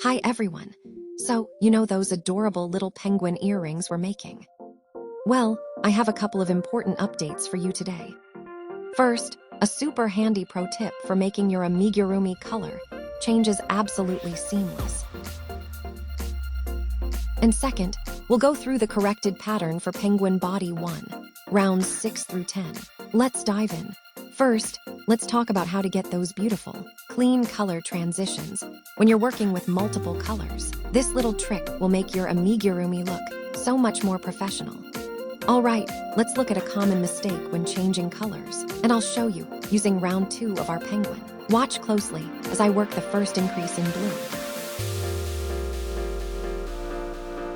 Hi everyone. So, you know those adorable little penguin earrings we're making? Well, I have a couple of important updates for you today. First, a super handy pro tip for making your amigurumi color. Change is absolutely seamless. And second, we'll go through the corrected pattern for penguin body 1, rounds 6 through 10. Let's dive in. First, let's talk about how to get those beautiful, clean color transitions when you're working with multiple colors. This little trick will make your amigurumi look so much more professional. All right, let's look at a common mistake when changing colors, and I'll show you using round 2 of our penguin. Watch closely as I work the first increase in blue.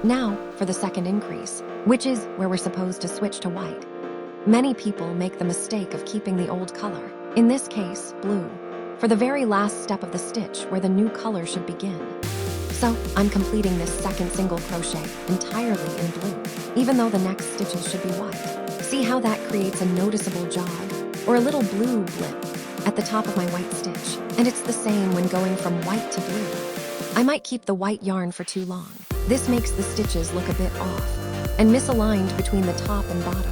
Now for the second increase, which is where we're supposed to switch to white. Many people make the mistake of keeping the old color, in this case, blue, for the very last step of the stitch where the new color should begin. So I'm completing this second single crochet entirely in blue, even though the next stitches should be white. See how that creates a noticeable jog, or a little blue blip, at the top of my white stitch. And it's the same when going from white to blue. I might keep the white yarn for too long. This makes the stitches look a bit off, and misaligned between the top and bottom.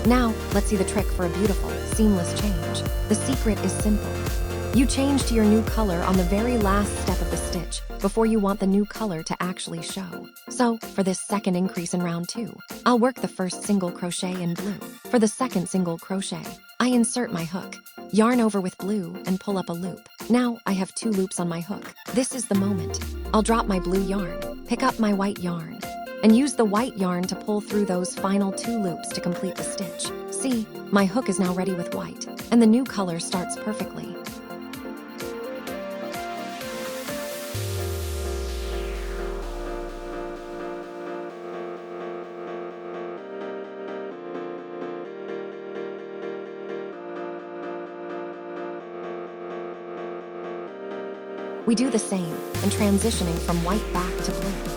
Now, let's see the trick for a beautiful, seamless change. The secret is simple. You change to your new color on the very last step of the stitch before you want the new color to actually show. So, for this second increase in round 2, I'll work the first single crochet in blue. For the second single crochet, I insert my hook, yarn over with blue, and pull up a loop. Now, I have 2 loops on my hook. This is the moment. I'll drop my blue yarn, pick up my white yarn, and use the white yarn to pull through those final 2 loops to complete the stitch. See, my hook is now ready with white, and the new color starts perfectly. We do the same, and transitioning from white back to blue.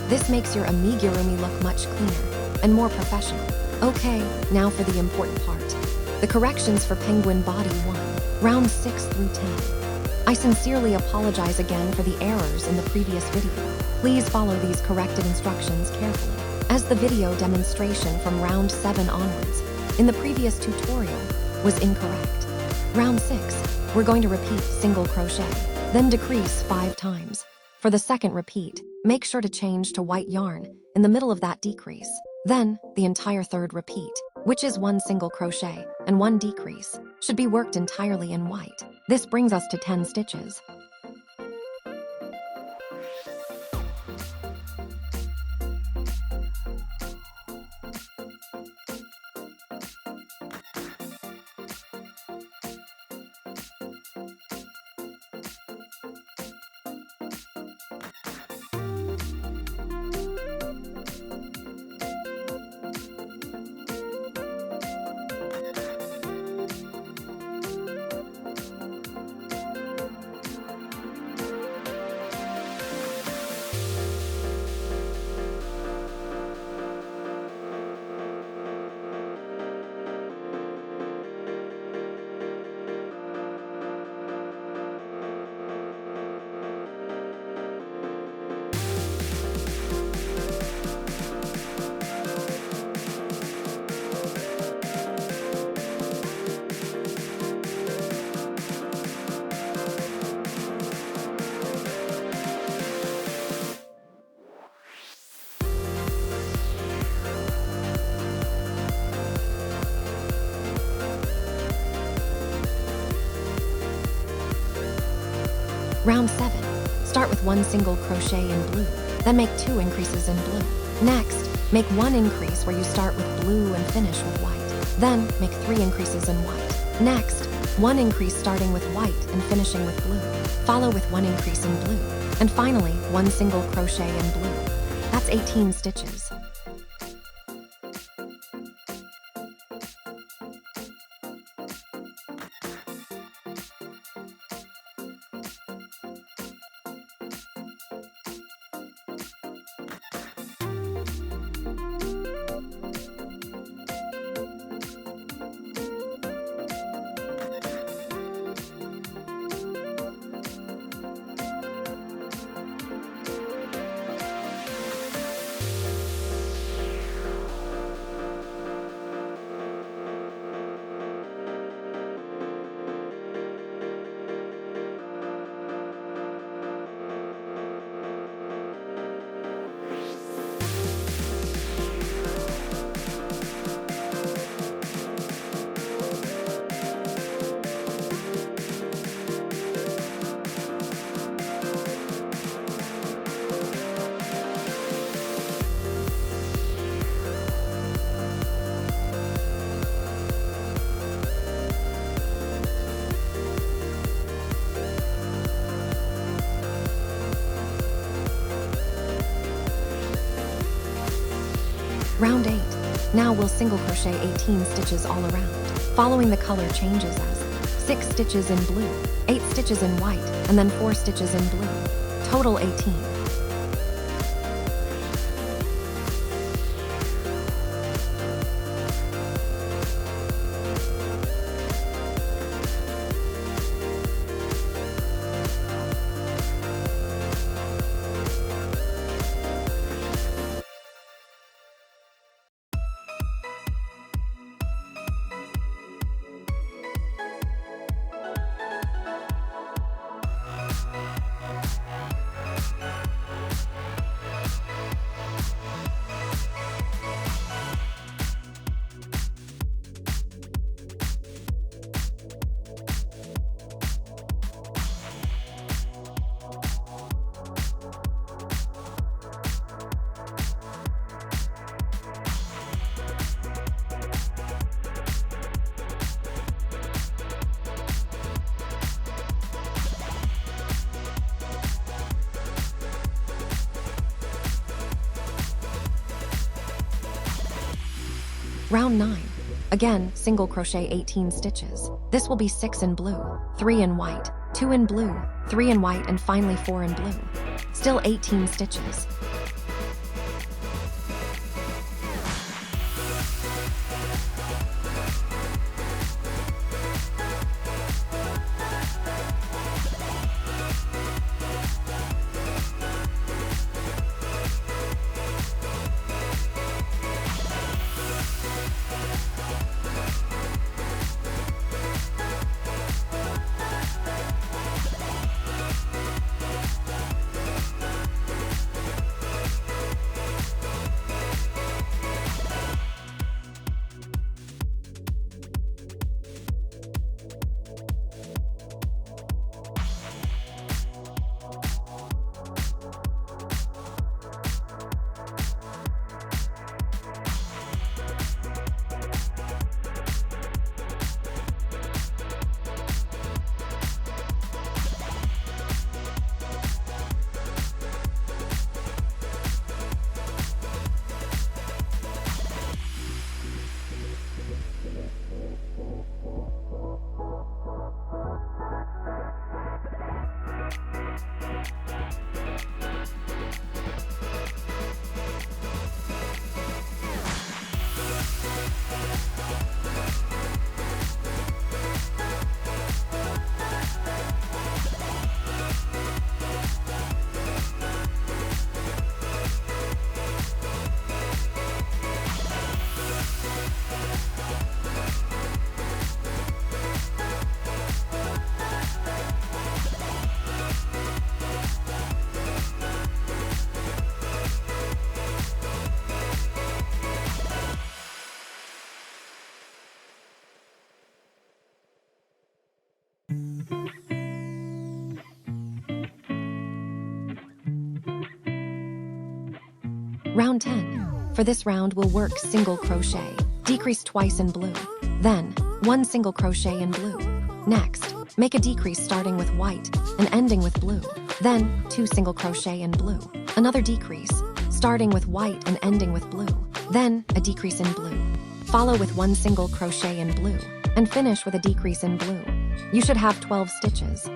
This makes your amigurumi look much cleaner and more professional. Okay, now for the important part. The corrections for penguin body 1, round 6 through 10. I sincerely apologize again for the errors in the previous video. Please follow these corrected instructions carefully, as the video demonstration from round 7 onwards in the previous tutorial was incorrect. Round 6, we're going to repeat single crochet, then decrease 5 times. For the second repeat, make sure to change to white yarn in the middle of that decrease. Then, the entire third repeat, which is 1 single crochet and 1 decrease, should be worked entirely in white. This brings us to 10 stitches. Round 7. Start with 1 single crochet in blue, then make 2 increases in blue. Next, make 1 increase where you start with blue and finish with white. Then, make 3 increases in white. Next, 1 increase starting with white and finishing with blue. Follow with 1 increase in blue. And finally, 1 single crochet in blue. That's 18 stitches. Round 8. Now we'll single crochet 18 stitches all around, following the color changes as 6 stitches in blue, 8 stitches in white, and then 4 stitches in blue. Total 18. Round 9. Again, single crochet 18 stitches. This will be 6 in blue, 3 in white, 2 in blue, 3 in white, and finally 4 in blue. Still 18 stitches. Round 10. For this round, we'll work single crochet. Decrease twice in blue. Then, 1 single crochet in blue. Next, make a decrease starting with white and ending with blue. Then, 2 single crochet in blue. Another decrease, starting with white and ending with blue. Then, a decrease in blue. Follow with 1 single crochet in blue and finish with a decrease in blue. You should have 12 stitches.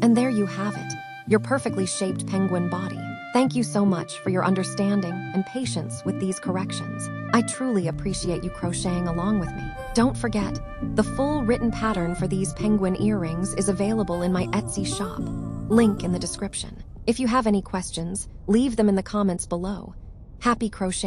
And there you have it, your perfectly shaped penguin body. Thank you so much for your understanding and patience with these corrections. I truly appreciate you crocheting along with me. Don't forget, the full written pattern for these penguin earrings is available in my Etsy shop. Link in the description. If you have any questions, leave them in the comments below. Happy crocheting!